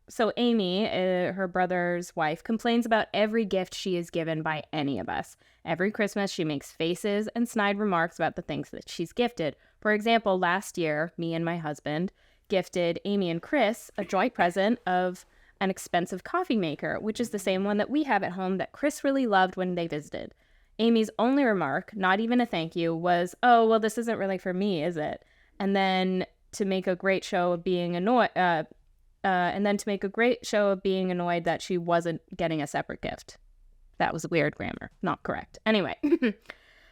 So Amy, her brother's wife, complains about every gift she is given by any of us. Every Christmas, she makes faces and snide remarks about the things that she's gifted. For example, last year, me and my husband gifted Amy and Chris a joint present of an expensive coffee maker, which is the same one that we have at home that Chris really loved when they visited. Amy's only remark, not even a thank you, was, "Oh, well, this isn't really for me, is it?" And then to make a great show of being annoyed, that she wasn't getting a separate gift. That was weird grammar, not correct. Anyway,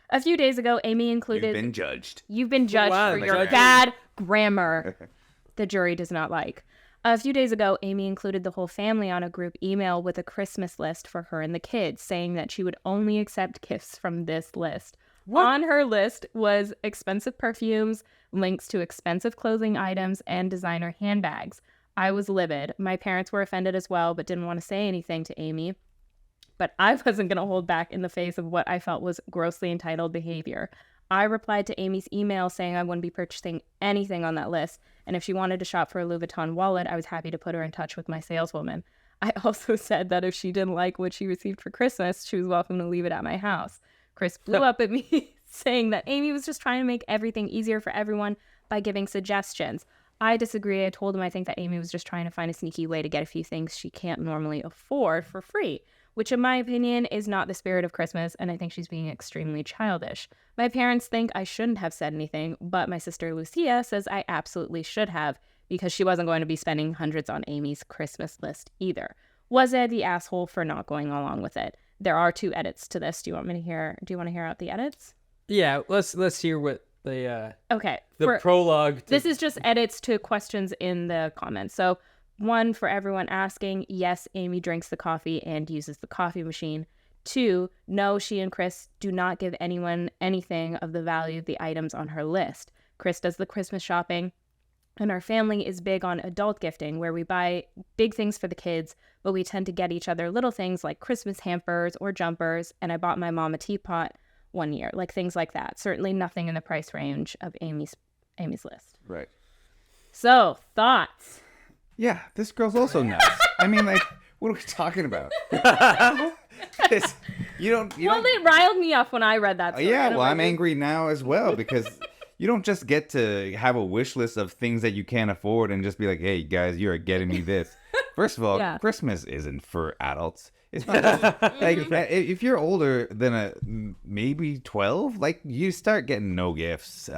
a few days ago, Amy included... You've been judged. You've been judged for your bad grammar. The jury does not like. A few days ago, Amy included the whole family on a group email with a Christmas list for her and the kids, saying that she would only accept gifts from this list. What? On her list was expensive perfumes, links to expensive clothing items, and designer handbags. I was livid. My parents were offended as well, but didn't want to say anything to Amy. But I wasn't going to hold back in the face of what I felt was grossly entitled behavior. I replied to Amy's email saying I wouldn't be purchasing anything on that list, and if she wanted to shop for a Louis Vuitton wallet, I was happy to put her in touch with my saleswoman. I also said that if she didn't like what she received for Christmas, she was welcome to leave it at my house. Chris blew up at me, saying that Amy was just trying to make everything easier for everyone by giving suggestions. I disagree. I told him I think that Amy was just trying to find a sneaky way to get a few things she can't normally afford for free, which in my opinion is not the spirit of Christmas, and I think she's being extremely childish. My parents think I shouldn't have said anything, but my sister Lucia says I absolutely should have, because she wasn't going to be spending hundreds on Amy's Christmas list either. Was I the asshole for not going along with it? There are 2 edits to this. Do you want to hear out the edits? Yeah, let's hear what the the prologue. This is just edits to questions in the comments. So 1, for everyone asking, yes, Amy drinks the coffee and uses the coffee machine. 2, no, she and Chris do not give anyone anything of the value of the items on her list. Chris does the Christmas shopping, and our family is big on adult gifting, where we buy big things for the kids, but we tend to get each other little things like Christmas hampers or jumpers, and I bought my mom a teapot one year, like things like that. Certainly nothing in the price range of Amy's list. Right. So, thoughts? Yeah, this girl's also nuts. I mean, like, what are we talking about? It riled me up when I read that. I'm angry now as well, because you don't just get to have a wish list of things that you can't afford and just be like, hey, guys, you're getting me this. First of all, Christmas isn't for adults. It's not like if you're older than maybe 12, like you start getting no gifts.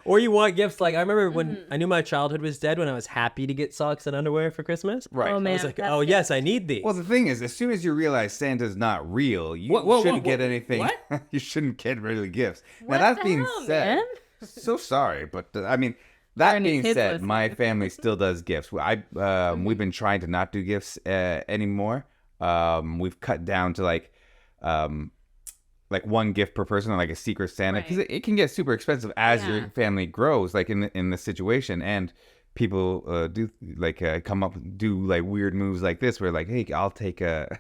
Or you want gifts like I remember when I knew my childhood was dead when I was happy to get socks and underwear for Christmas. Right. Oh, man, I was like, oh yes, I need these. Well, the thing is, as soon as you realize Santa's not real, you shouldn't get anything. What? You shouldn't get really gifts. Now that being said, so sorry, but I mean. That being said, my family still does gifts. We've been trying to not do gifts anymore. We've cut down to like 1 gift per person, or like a secret Santa, because it can get super expensive as your family grows, like in the situation. And people do like come up and do like weird moves like this, where like, hey, I'll take a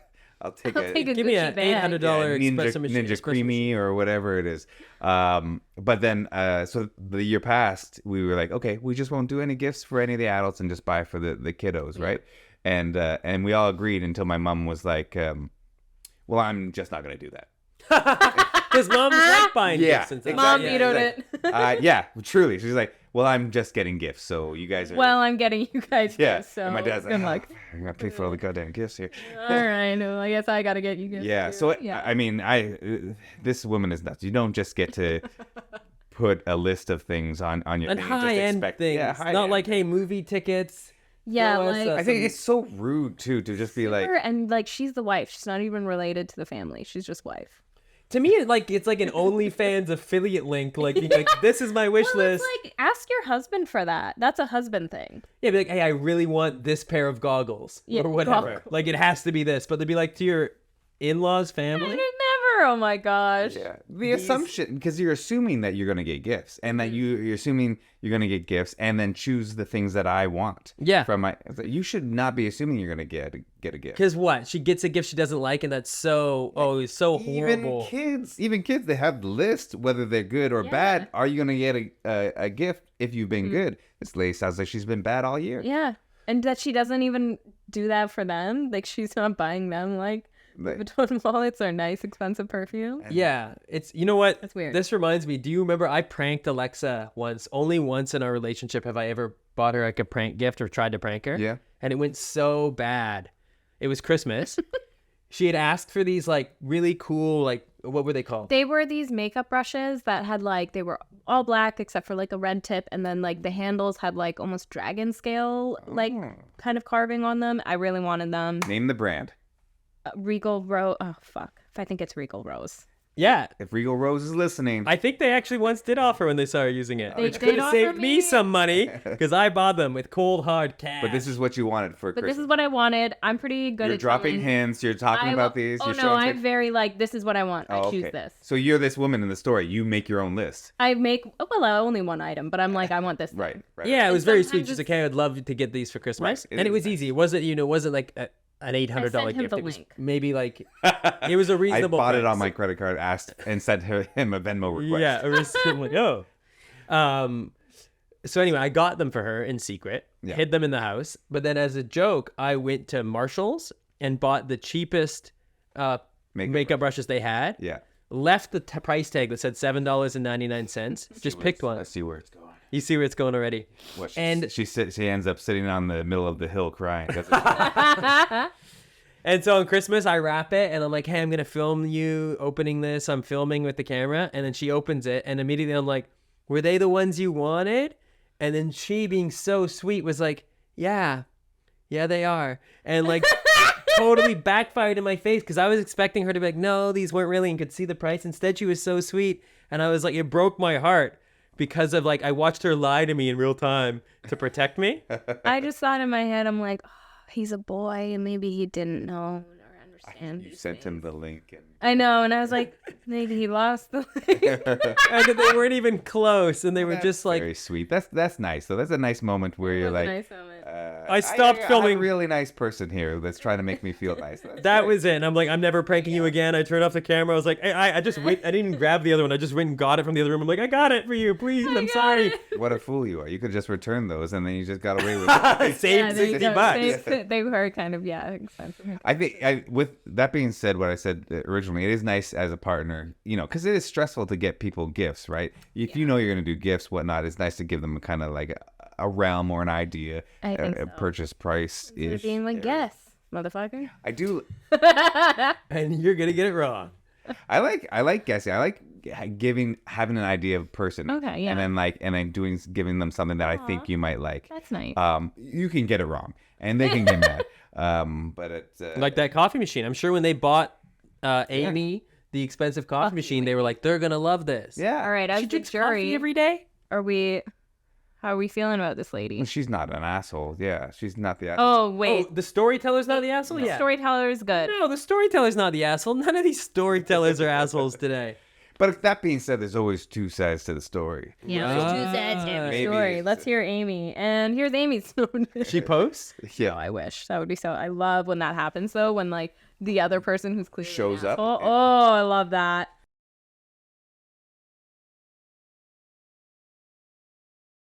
give me an $800 espresso machine, Ninja Creamy or whatever it is. But then, so the year passed, we were like, okay, we just won't do any gifts for any of the adults and just buy for the kiddos, right? And we all agreed until my mom was like, well, I'm just not going to do that. Because mom's like buying gifts. And exactly. Mom vetoed it. Yeah, truly. She's like, well, I'm just getting gifts, so you guys are... Well, I'm getting you guys gifts, so... And my dad's like, I'm like, I'm going to pay for all the goddamn gifts here. All right, well, I guess I got to get you gifts. Yeah, too. so, I mean, this woman is nuts. You don't just get to put a list of things on your and thing. high-end things. Yeah, not like, hey, movie tickets. Yeah, like... I think it's so rude, too, to just be like... And, like, she's the wife. She's not even related to the family. She's just wife. To me, it's like an OnlyFans affiliate link. Like, this is my wish list. It's like, ask your husband for that. That's a husband thing. Yeah, be like, hey, I really want this pair of goggles or whatever. Like, it has to be this. But they'd be like, to your in-laws family? Never. Oh my gosh. Yeah. The assumption, because you're assuming that you're going to get gifts, and that you're assuming you're going to get gifts, and then choose the things that I want. Yeah. You should not be assuming you're going to get a gift. Because what? She gets a gift she doesn't like, and that's so horrible. Even kids, they have the list, whether they're good or bad. Are you going to get a gift if you've been good? This lady sounds like she's been bad all year. Yeah. And that she doesn't even do that for them. Like, she's not buying them like Vuitton wallets or nice expensive perfume. Yeah, it's, you know what? That's weird. This reminds me. Do you remember I pranked Alexa once? Only once in our relationship have I ever bought her like a prank gift or tried to prank her. Yeah. And it went so bad. It was Christmas. She had asked for these like really cool, like, what were they called? They were these makeup brushes that had like, they were all black except for like a red tip, and then like the handles had like almost dragon scale like kind of carving on them. I really wanted them. Name the brand. Regal Rose. Oh fuck, if I think it's Regal Rose. Yeah. If Regal Rose is listening. I think they actually once did offer when they started using it. They which could have saved me some money because I bought them with cold hard cash. But this is what you wanted for Christmas. This is what I wanted. I'm pretty good You're at dropping hints. You're talking about these. Oh you're no, I'm very like, this is what I want. I choose this. So you're this woman in the story. You make your own list. I make, only one item, but I'm like, I want this. Right. Yeah, it was very sweet. She's like, hey, I'd love to get these for Christmas. Right. And it was easy. It wasn't, it wasn't like an $800 gift. It was maybe like, it was a reasonable I bought price. it on my credit card, asked, and sent him a Venmo request. Yeah, I'm like, oh. So anyway, I got them for her in secret, hid them in the house. But then as a joke, I went to Marshall's and bought the cheapest makeup brushes they had. Yeah. Left the price tag that said $7.99. Just picked one. I see where it's going. You see where it's going already. What, and she ends up sitting on the middle of the hill crying. And so on Christmas, I wrap it and I'm like, hey, I'm going to film you opening this. I'm filming with the camera. And then she opens it and immediately I'm like, were they the ones you wanted? And then she, being so sweet, was like, yeah, they are. And like totally backfired in my face because I was expecting her to be like, no, these weren't really, and could see the price. Instead, she was so sweet. And I was like, it broke my heart. Because of like, I watched her lie to me in real time to protect me. I just thought in my head, I'm like, oh, he's a boy and maybe he didn't know or understand. You sent him the link. And... I know. And I was like, maybe he lost the link. And they weren't even close. And they were just like. Very sweet. That's nice. So that's a nice moment where you're like. Nice moment. I stopped filming. I'm a really nice person here that's trying to make me feel nice. That was it. And I'm like, I'm never pranking you again. I turned off the camera. I was like, I just wait. I didn't even grab the other one. I just went and got it from the other room. I'm like, I got it for you. Please. I'm sorry. What a fool you are. You could just return those and then you just got away with it. Saved $60. They were kind of, expensive. I think with that being said, what I said originally, it is nice as a partner, because it is stressful to get people gifts, right? If you know you're going to do gifts, whatnot, it's nice to give them kind of like a realm or an idea, a purchase price. Being like, yes, motherfucker. I do. And you're going to get it wrong. I like guessing. I like having an idea of a person. Okay, yeah. And then giving them something that I think you might like. That's nice. You can get it wrong and they can get mad. But it's like that coffee machine. I'm sure when they bought Amy the expensive coffee machine, they were like, they're gonna love this. Yeah. All right, as the jury, every day. How are we feeling about this lady? She's not an asshole. Yeah, she's not the asshole. Oh wait, the storyteller's not the asshole. The storyteller is good. No, the storyteller's not the asshole. None of these storytellers are assholes today. But that being said, there's always two sides to the story. Yeah, there's two sides to every story. Let's hear Amy. And here's Amy's. She posts? Yeah. Oh, I wish. That would be so... I love when that happens, though, when, like, the other person who's clearly shows up. Oh, I love that.